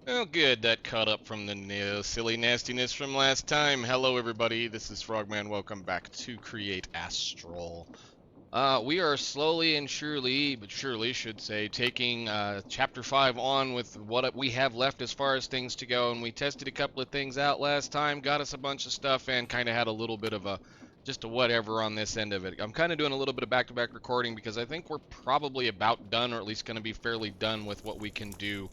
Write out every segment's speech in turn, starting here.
Oh, good. That caught up from the silly nastiness from last time. Hello, everybody. This is Frogman. Welcome back to Create Astral. We are slowly and surely, but surely should say, taking Chapter 5 on with what we have left as far as things to go. And we tested a couple of things out last time, got us a bunch of stuff, and kind of had a little bit of just a whatever on this end of it. I'm kind of doing a little bit of back-to-back recording because I think we're probably about done, or at least going to be fairly done with what we can do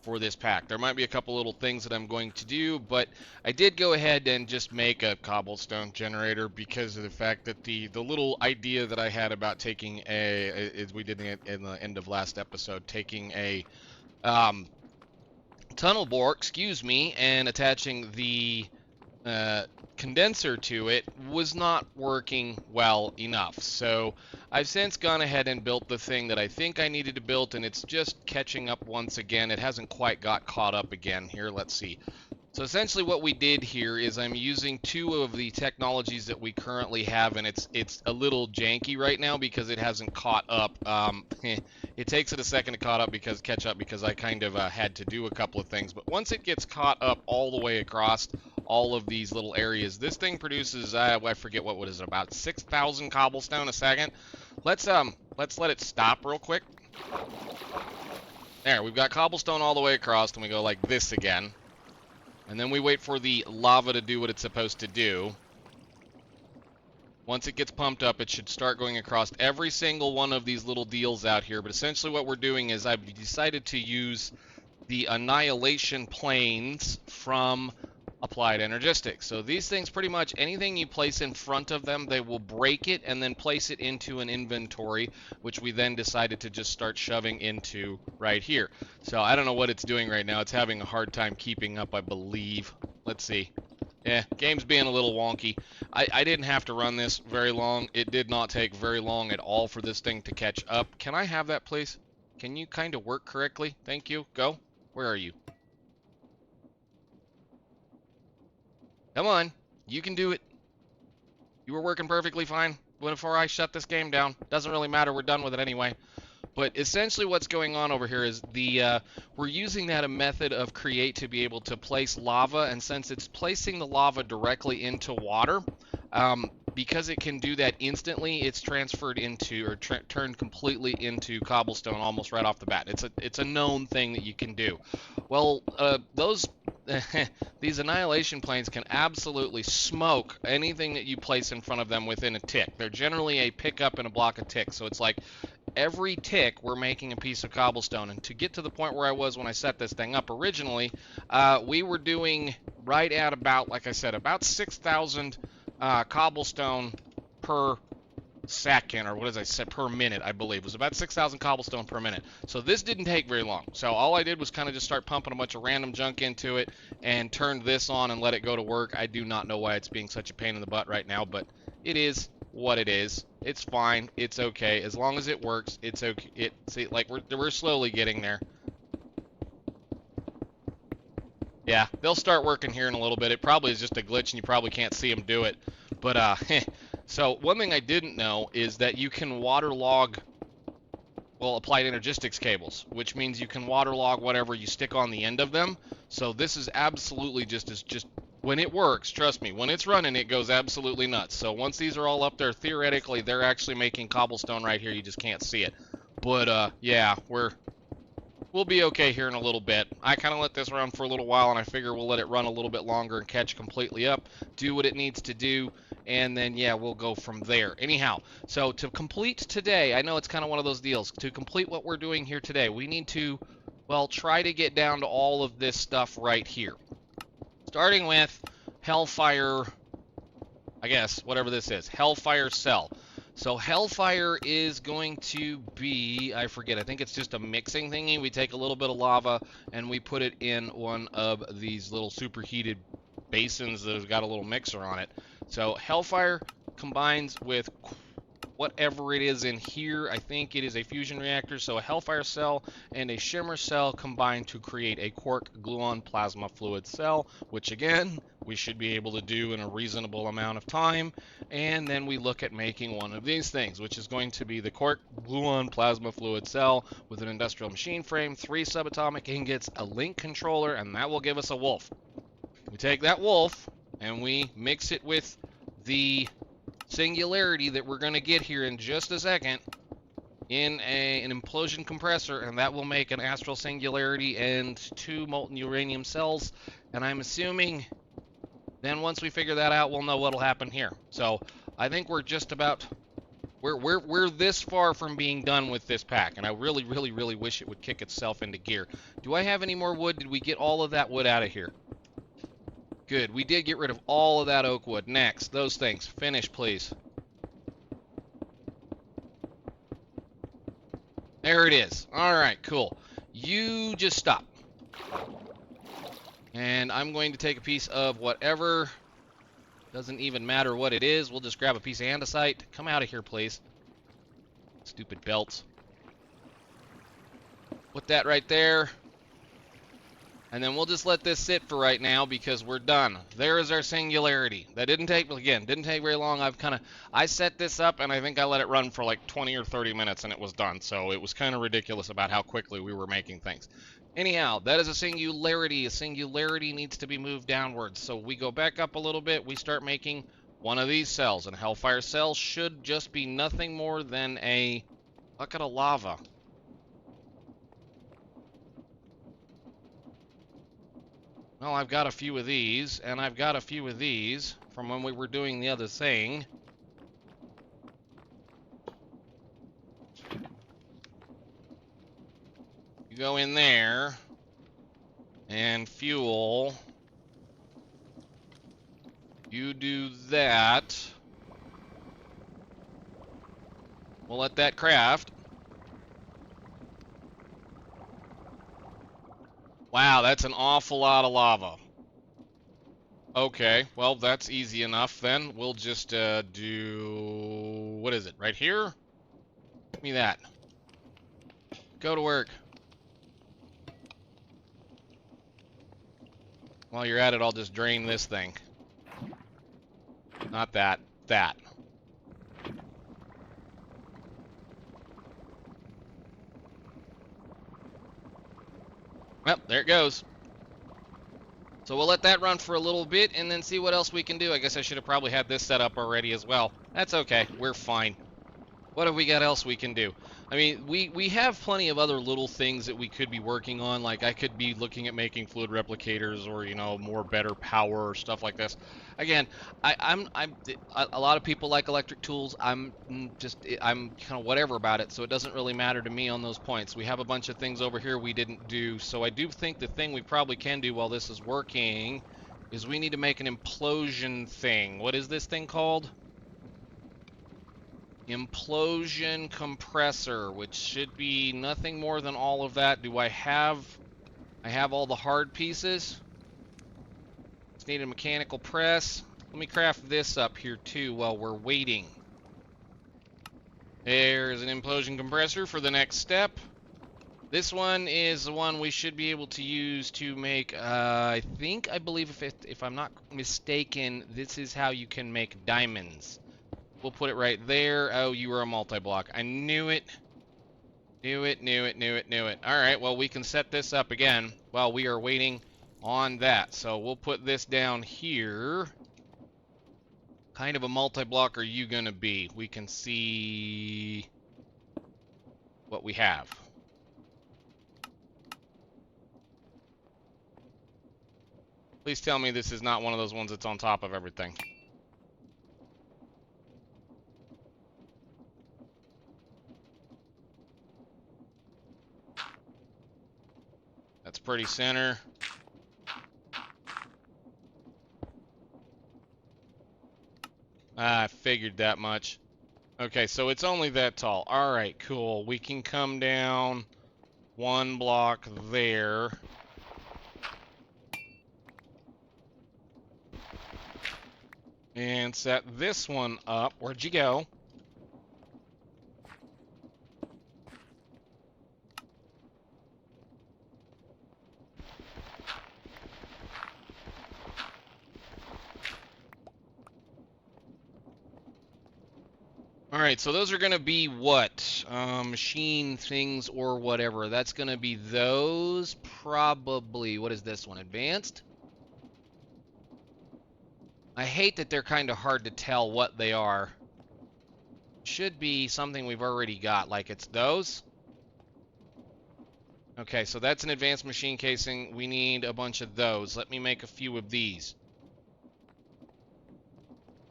for this pack. There might be a couple little things that I'm going to do, but I did go ahead and just make a cobblestone generator because of the fact that the little idea that I had about taking as we did in the end of last episode, taking a um, tunnel bore, excuse me, and attaching the uh, condenser to it was not working well enough. So I've since gone ahead and built the thing that I think I needed to build, and it's just catching up once again. It hasn't quite got caught up again. Here, let's see. So essentially what we did here is I'm using two of the technologies that we currently have, and it's a little janky right now because it hasn't caught up. It takes it a second to catch up because I kind of had to do a couple of things. But once it gets caught up all the way across all of these little areas, this thing produces I forget what is it, about 6,000 cobblestone a second. Let's let it stop real quick. There, we've got cobblestone all the way across, and we go like this again. And then we wait for the lava to do what it's supposed to do. Once it gets pumped up, it should start going across every single one of these little deals out here. But essentially what we're doing is I've decided to use the annihilation planes from Applied Energistics. So these things, pretty much anything you place in front of them, they will break it and then place it into an inventory, which we then decided to just start shoving into right here. So I don't know what it's doing right now. It's having a hard time keeping up, I believe. Let's see. Yeah, game's being a little wonky. I didn't have to run this very long. It did not take very long at all for this thing to catch up. Can I have that, please? Can you kind of work correctly? Thank you. Go. Where are you? Come on, you can do it. You were working perfectly fine before I shut this game down. Doesn't really matter, we're done with it anyway. But essentially what's going on over here is we're using that a method of create to be able to place lava, and since it's placing the lava directly into water, because it can do that instantly, it's transferred into, or turned completely into cobblestone almost right off the bat. It's a known thing that you can do. Well, these annihilation planes can absolutely smoke anything that you place in front of them within a tick. They're generally a pickup and a block of ticks, so it's like every tick we're making a piece of cobblestone. And to get to the point where I was when I set this thing up originally, we were doing right at about, like I said, about 6,000 cobblestone per second, or what did I say, per minute, I believe. It was about 6,000 cobblestone per minute. So this didn't take very long. So all I did was kind of just start pumping a bunch of random junk into it and turned this on and let it go to work. I do not know why it's being such a pain in the butt right now, but it is what it is. It's fine. It's okay. As long as it works, it's okay. See, like we're slowly getting there. Yeah, they'll start working here in a little bit. It probably is just a glitch and you probably can't see them do it. But so one thing I didn't know is that you can waterlog, well, Applied Energistics cables, which means you can waterlog whatever you stick on the end of them. So this is absolutely just when it works, trust me, when it's running, it goes absolutely nuts. So once these are all up there, theoretically, they're actually making cobblestone right here. You just can't see it. But yeah, we'll be okay here in a little bit. I kind of let this run for a little while, and I figure we'll let it run a little bit longer and catch completely up, do what it needs to do, and then, yeah, we'll go from there. Anyhow, so to complete today, I know it's kind of one of those deals. To complete what we're doing here today, we need to, well, try to get down to all of this stuff right here. Starting with Hellfire, I guess, whatever this is, Hellfire Cell. So Hellfire is going to be, I forget, I think it's just a mixing thingy. We take a little bit of lava and we put it in one of these little superheated basins that has got a little mixer on it. So Hellfire combines with whatever it is in here. I think it is a fusion reactor. So a Hellfire cell and a Shimmer cell combine to create a quark gluon plasma fluid cell, which again we should be able to do in a reasonable amount of time. And then we look at making one of these things, which is going to be the cork gluon plasma fluid cell with an industrial machine frame, 3 subatomic ingots, a link controller, and that will give us a wolf. We take that wolf and we mix it with the singularity that we're going to get here in just a second in an implosion compressor, and that will make an astral singularity and 2 molten uranium cells. And I'm assuming then once we figure that out, we'll know what'll happen here. So I think we're just about we're this far from being done with this pack, and I really, really, really wish it would kick itself into gear. Do I have any more wood? Did we get all of that wood out of here? Good. We did get rid of all of that oak wood. Next, those things. Finish, please. There it is. All right, cool. You just stop. And I'm going to take a piece of whatever. Doesn't even matter what it is. We'll just grab a piece of andesite. Come out of here, please. Stupid belts. Put that right there. And then we'll just let this sit for right now because we're done. There is our singularity. That didn't take very long. I set this up and I think I let it run for like 20 or 30 minutes and it was done. So it was kind of ridiculous about how quickly we were making things. Anyhow, that is a singularity. A singularity needs to be moved downwards. So we go back up a little bit. We start making one of these cells. And a Hellfire cell should just be nothing more than a bucket of lava. Well, I've got a few of these, and I've got a few of these from when we were doing the other thing. You go in there, and fuel. You do that. We'll let that craft. Wow, that's an awful lot of lava. Okay, well, that's easy enough then. We'll just do... What is it, right here? Give me that. Go to work. While you're at it, I'll just drain this thing. Not that. That. Well, there it goes. So we'll let that run for a little bit and then see what else we can do. I guess I should have probably had this set up already as well. That's okay. We're fine. What have we got else we can do? I mean, we have plenty of other little things that we could be working on. Like I could be looking at making fluid replicators or, you know, more better power or stuff like this. Again, I'm a lot of people like electric tools. I'm kind of whatever about it, so it doesn't really matter to me on those points. We have a bunch of things over here we didn't do, so I do think the thing we probably can do while this is working is we need to make an implosion thing. What is this thing called? Implosion compressor, which should be nothing more than all of that. Do I have all the hard pieces? Just need a mechanical press. Let me craft this up here too while we're waiting. There's an implosion compressor for the next step. This one is the one we should be able to use to make, I believe if I'm not mistaken, this is how you can make diamonds. We'll put it right there. Oh, you were a multi-block. I knew it. Knew it. All right, well, we can set this up again while we are waiting on that. So we'll put this down here. Kind of a multi-block are you going to be? We can see what we have. Please tell me this is not one of those ones that's on top of everything. That's pretty center. I figured that much. Okay, so it's only that tall. All right, cool. We can come down 1 block there. And set this one up. Where'd you go? Alright, so those are going to be what? Machine things or whatever. That's going to be those. Probably. What is this one? Advanced? I hate that they're kind of hard to tell what they are. Should be something we've already got. Like it's those. Okay, so that's an advanced machine casing. We need a bunch of those. Let me make a few of these.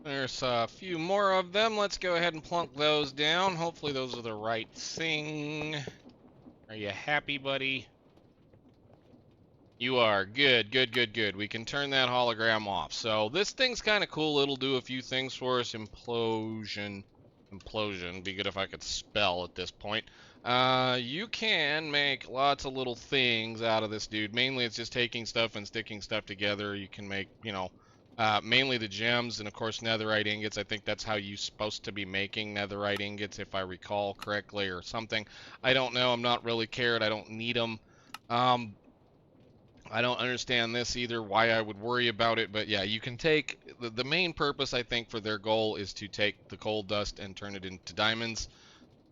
There's a few more of them. Let's go ahead and plunk those down. Hopefully those are the right thing. Are you happy, buddy? You are. Good, good, good, good. We can turn that hologram off. So this thing's kind of cool. It'll do a few things for us. Implosion. Implosion. Be good if I could spell at this point. You can make lots of little things out of this dude. Mainly it's just taking stuff and sticking stuff together. You can make, you know, mainly the gems and of course netherite ingots. I think that's how you're supposed to be making netherite ingots if I recall correctly or something. I don't know. I'm not really cared. I don't need them. I don't understand this either, why I would worry about it, but yeah, you can take, the main purpose I think for their goal is to take the coal dust and turn it into diamonds,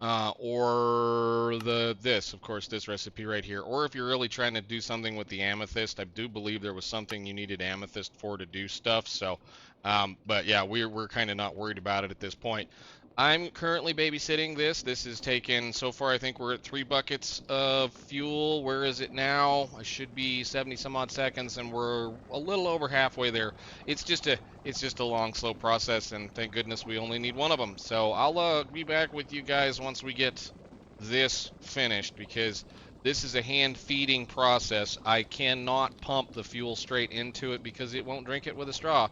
or of course, this recipe right here, or if you're really trying to do something with the amethyst, I do believe there was something you needed amethyst for to do stuff, so, but yeah, we're kind of not worried about it at this point. I'm currently babysitting this. This is taken, so far I think we're at 3 buckets of fuel. Where is it now? I should be 70 some odd seconds and we're a little over halfway there. It's just a long, slow process and thank goodness we only need one of them. So I'll be back with you guys once we get this finished because this is a hand feeding process. I cannot pump the fuel straight into it because it won't drink it with a straw.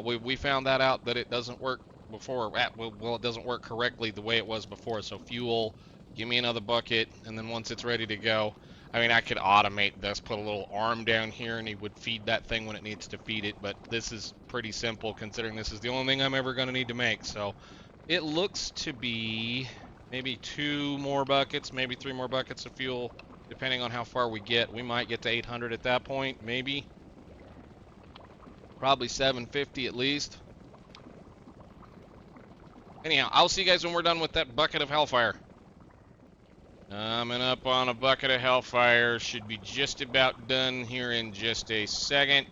We found that out that it doesn't work before. Well, it doesn't work correctly the way it was before. So fuel, give me another bucket, and then once it's ready to go, I mean, I could automate this, put a little arm down here, and he would feed that thing when it needs to feed it, but this is pretty simple considering this is the only thing I'm ever going to need to make. So it looks to be maybe 2 more buckets, maybe 3 more buckets of fuel, depending on how far we get. We might get to 800 at that point, maybe. Probably 750 at least. Anyhow, I'll see you guys when we're done with that bucket of hellfire. Coming up on a bucket of hellfire. Should be just about done here in just a second.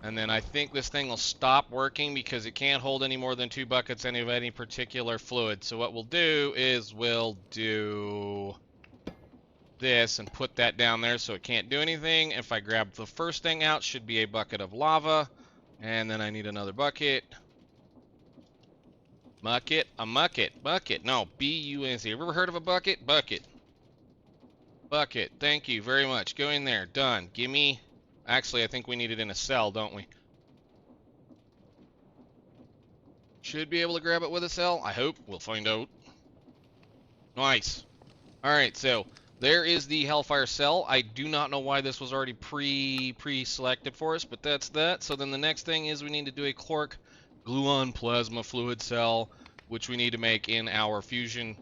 And then I think this thing will stop working because it can't hold any more than 2 buckets of any particular fluid. So what we'll do is we'll do this and put that down there so it can't do anything. If I grab the first thing out, should be a bucket of lava. And then I need another bucket. Bucket, a bucket, bucket. No, B-U-N-C. Ever heard of a bucket? Bucket. Bucket. Thank you very much. Go in there. Done. Give me... Actually, I think we need it in a cell, don't we? Should be able to grab it with a cell. I hope. We'll find out. Nice. Alright, so there is the Hellfire cell. I do not know why this was already pre-selected for us, but that's that. So then the next thing is we need to do a Chloric gluon plasma fluid cell, which we need to make in our fusion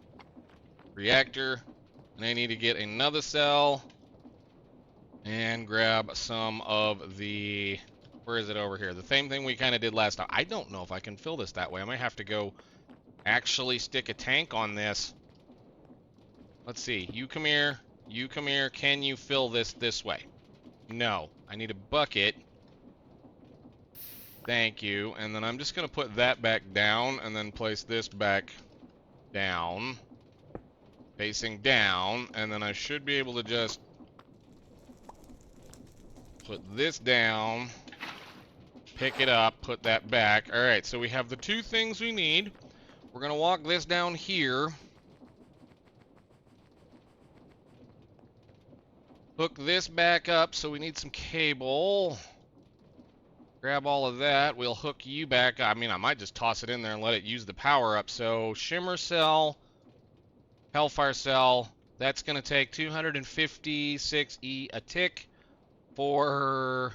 reactor. And I need to get another cell and grab some of the, where is it over here? The same thing we kind of did last time. I don't know if I can fill this that way. I might have to go actually stick a tank on this. Let's see. You come here. You come here. Can you fill this way? No. I need a bucket. Thank you. And then I'm just going to put that back down and then place this back down. Facing down. And then I should be able to just put this down. Pick it up. Put that back. Alright, so we have the 2 things we need. We're going to walk this down here. Hook this back up, so we need some cable. Grab all of that. We'll hook you back. I mean, I might just toss it in there and let it use the power up. So, Shimmer Cell, Hellfire Cell. That's going to take 256E a tick for...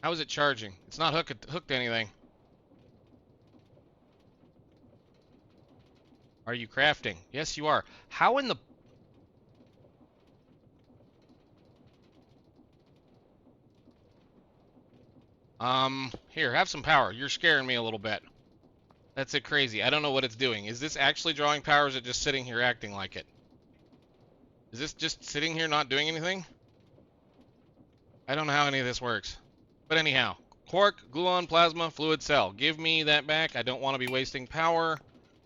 How is it charging? It's not hooked to anything. Are you crafting? Yes, you are. How in the... Here, have some power. You're scaring me a little bit. That's it crazy. I don't know what it's doing. Is this actually drawing power, or is it just sitting here acting like it? Is this just sitting here not doing anything? I don't know how any of this works. But anyhow, quark, gluon, plasma, fluid cell. Give me that back. I don't want to be wasting power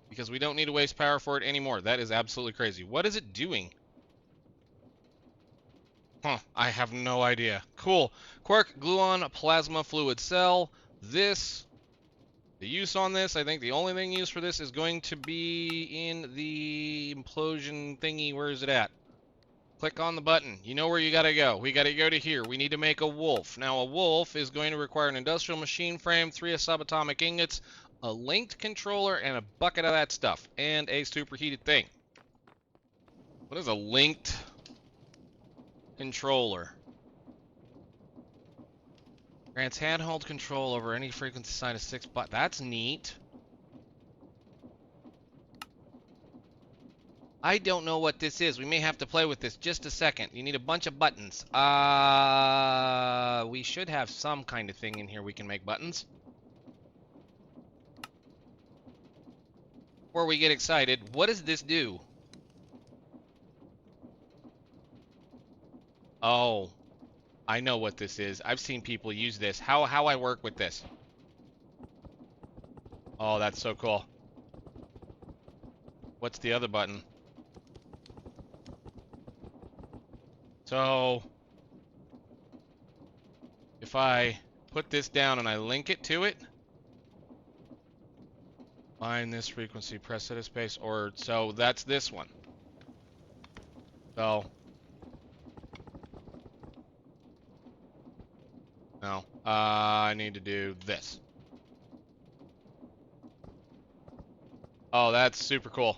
because we don't need to waste power for it anymore. That is absolutely crazy. What is it doing? Huh, I have no idea. Cool. Quark, gluon, plasma, fluid cell. The use on this, I think the only thing used for this is going to be in the implosion thingy. Where is it at? Click on the button. You know where you gotta go. We gotta go to here. We need to make a wolf. Now, a wolf is going to require an industrial machine frame, 3 subatomic ingots, a linked controller, and a bucket of that stuff, and a superheated thing. What is a linked controller? Grants handheld control over any frequency assigned to 6 buttons. That's neat. I don't know what this is. We may have to play with this just a second. You need a bunch of buttons. We should have some kind of thing in here we can make buttons. Before we get excited, what does this do? Oh, I know what this is. I've seen people use this. How I work with this? Oh, that's so cool. What's the other button? So, if I put this down and I link it to it, find this frequency, press it a space, or so that's this one. So, no, I need to do this. Oh, that's super cool.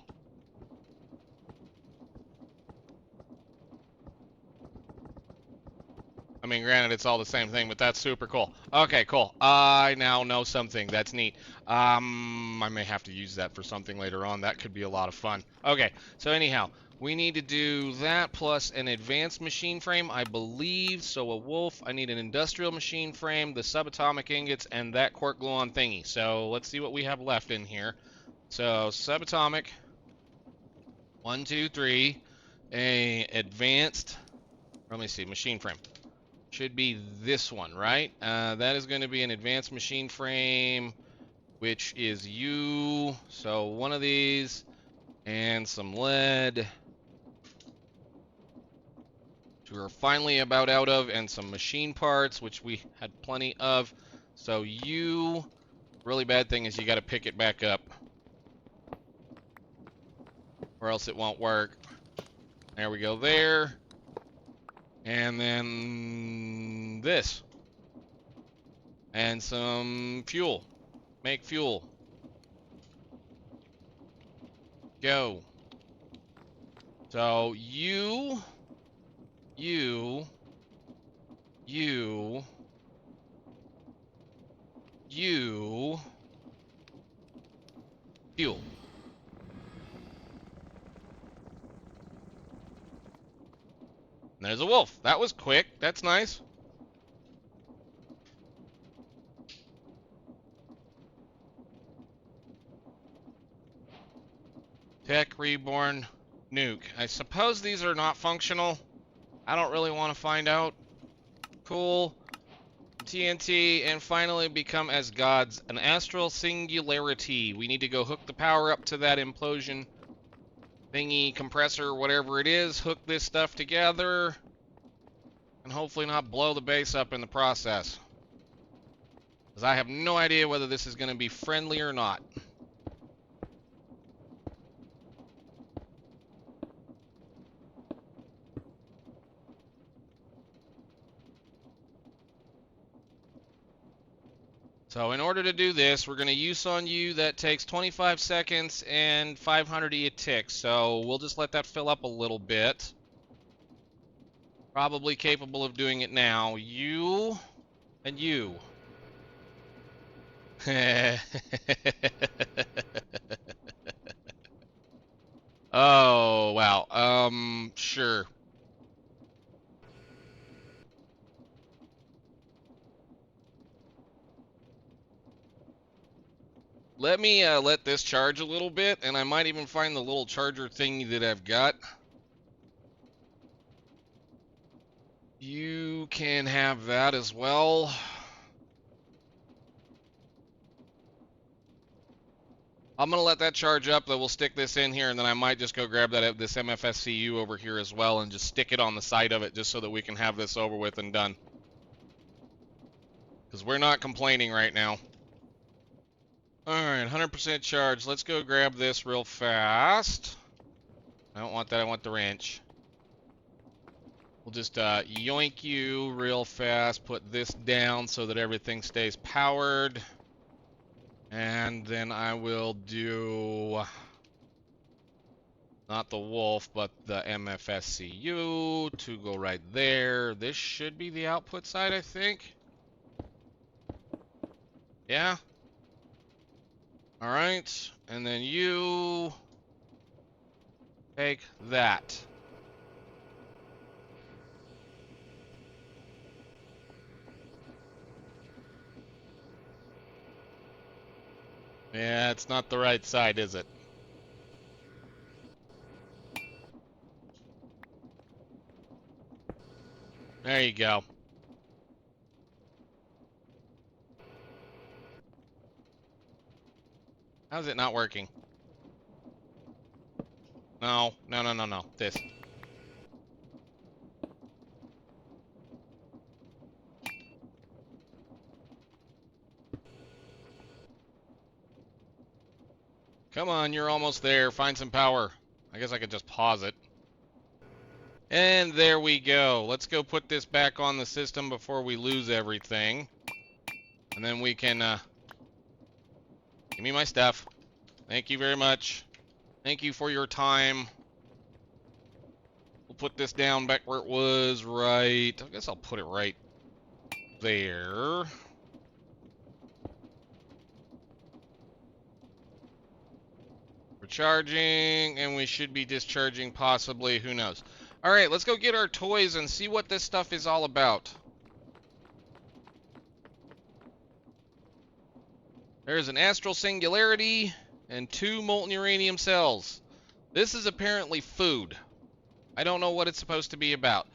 I mean, granted, it's all the same thing, but that's super cool. Okay, cool. I now know something. That's neat. I may have to use that for something later on. That could be a lot of fun. Okay, so anyhow, we need to do that plus an advanced machine frame, I believe. So a wolf, I need an industrial machine frame, the subatomic ingots, and that quark gluon thingy. So let's see what we have left in here. So subatomic, 1, 2, 3, a advanced, let me see, machine frame. Should be this one, right? That is going to be an advanced machine frame, which is you. So one of these and some lead, which we're finally about out of, and some machine parts, which we had plenty of. So you, really bad thing is you got to pick it back up, or else it won't work. There we go there. And then this. And some fuel. Make fuel. Go. So you, fuel. And there's a wolf. That was quick. That's nice. Tech reborn nuke. I suppose these are not functional. I don't really want to find out. Cool. TNT, and finally become as gods. An astral singularity. We need to go hook the power up to that implosion thingy, compressor, whatever it is. Hook this stuff together. And hopefully not blow the base up in the process. Because I have no idea whether this is going to be friendly or not. So in order to do this, we're going to use on you. That takes 25 seconds and 500 a tick. So we'll just let that fill up a little bit. Probably capable of doing it now. You and you. Oh, wow. Sure. Let me let this charge a little bit, and I might even find the little charger thingy that I've got. You can have that as well. I'm going to let that charge up, then we'll stick this in here, and then I might just go grab this MFSCU over here as well and just stick it on the side of it just so that we can have this over with and done. Because we're not complaining right now. Alright, 100% charge. Let's go grab this real fast. I don't want that, I want the wrench. We'll just yoink you real fast, put this down so that everything stays powered. And then I will do, not the wolf, but the MFSCU to go right there. This should be the output side, I think. Yeah. Alright, and then you take that. Yeah, it's not the right side, is it? There you go. How's it not working? No, no, no, no, no. This. Come on, you're almost there. Find some power. I guess I could just pause it. And there we go. Let's go put this back on the system before we lose everything. And then we can, give me my stuff. Thank you very much. Thank you for your time. We'll put this down back where it was, right. I guess I'll put it right there. We're charging, and we should be discharging possibly. Who knows? All right, let's go get our toys and see what this stuff is all about. There's an astral singularity and 2 molten uranium cells. This is apparently food. I don't know what it's supposed to be about.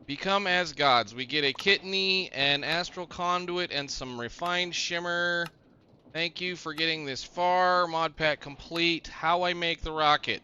Become as gods. We get a kidney, an astral conduit, and some refined shimmer. Thank you for getting this far. Mod pack complete. How I make the rocket.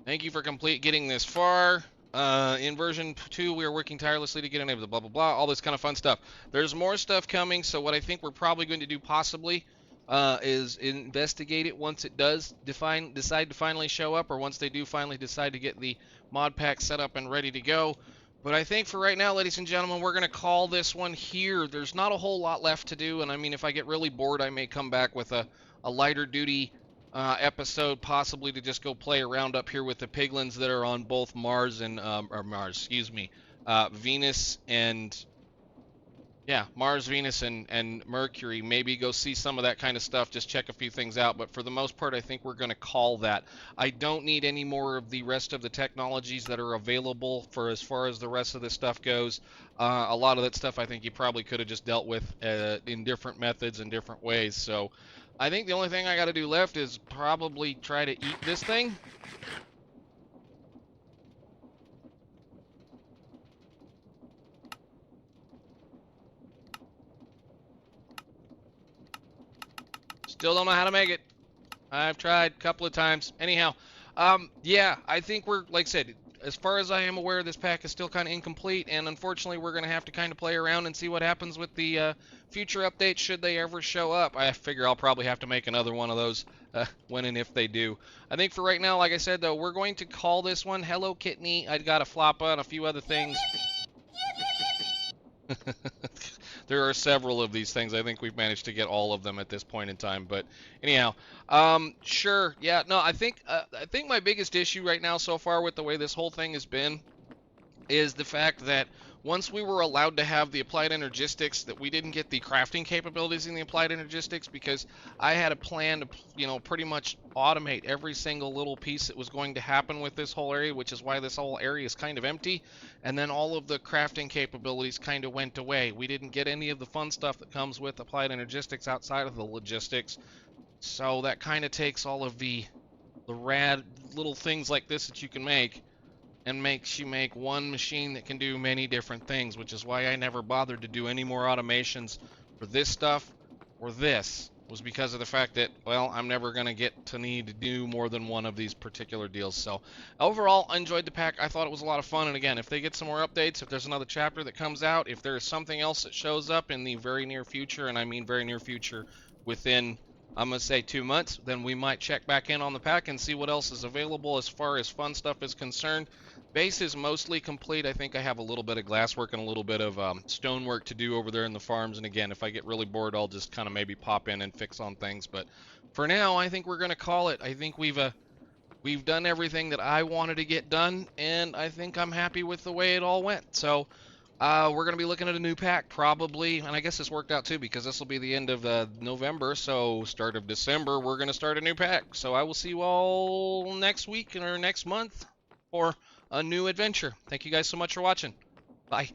Thank you for getting this far. In version 2, we are working tirelessly to get enabled, blah, blah, blah, all this kind of fun stuff. There's more stuff coming, so what I think we're probably going to do possibly is investigate it once it does decide to finally show up, or once they do finally decide to get the mod pack set up and ready to go. But I think for right now, ladies and gentlemen, we're going to call this one here. There's not a whole lot left to do, and I mean, if I get really bored, I may come back with a lighter duty episode, possibly to just go play around up here with the piglins that are on both Mars and Venus and Mars, Venus, and Mercury. Maybe go see some of that kind of stuff, just check a few things out. But for the most part, I think we're going to call that. I don't need any more of the rest of the technologies that are available for as far as the rest of this stuff goes. A lot of that stuff I think you probably could have just dealt with in different methods and different ways. So I think the only thing I got to do left is probably try to eat this thing. Still don't know how to make it. I've tried a couple of times. Anyhow, yeah, I think we're, like I said, as far as I am aware, this pack is still kind of incomplete, and unfortunately we're going to have to kind of play around and see what happens with the future updates should they ever show up. I figure I'll probably have to make another one of those when and if they do. I think for right now, like I said, though, we're going to call this one Hello Kidney. I got a floppa and a few other things. There are several of these things. I think we've managed to get all of them at this point in time. But anyhow, sure, yeah, no, I think my biggest issue right now so far with the way this whole thing has been is the fact that once we were allowed to have the applied energistics, that we didn't get the crafting capabilities in the applied energistics, because I had a plan to, pretty much automate every single little piece that was going to happen with this whole area, which is why this whole area is kind of empty. And then all of the crafting capabilities kind of went away. We didn't get any of the fun stuff that comes with applied energistics outside of the logistics. So that kind of takes all of the rad little things like this that you can make and makes you make one machine that can do many different things, which is why I never bothered to do any more automations for this stuff or this, was because of the fact that, well, I'm never going to get to need to do more than one of these particular deals. So overall, I enjoyed the pack. I thought it was a lot of fun. And again, if they get some more updates, if there's another chapter that comes out, if there's something else that shows up in the very near future, and I mean very near future, within, I'm going to say 2 months, then we might check back in on the pack and see what else is available as far as fun stuff is concerned. Base is mostly complete. I think I have a little bit of glasswork and a little bit of stonework to do over there in the farms. And again, if I get really bored, I'll just kind of maybe pop in and fix on things. But for now, I think we're going to call it. I think we've done everything that I wanted to get done, and I think I'm happy with the way it all went. So we're going to be looking at a new pack probably, and I guess this worked out too, because this will be the end of November, so start of December, we're going to start a new pack. So I will see you all next week or next month for a new adventure. Thank you guys so much for watching. Bye.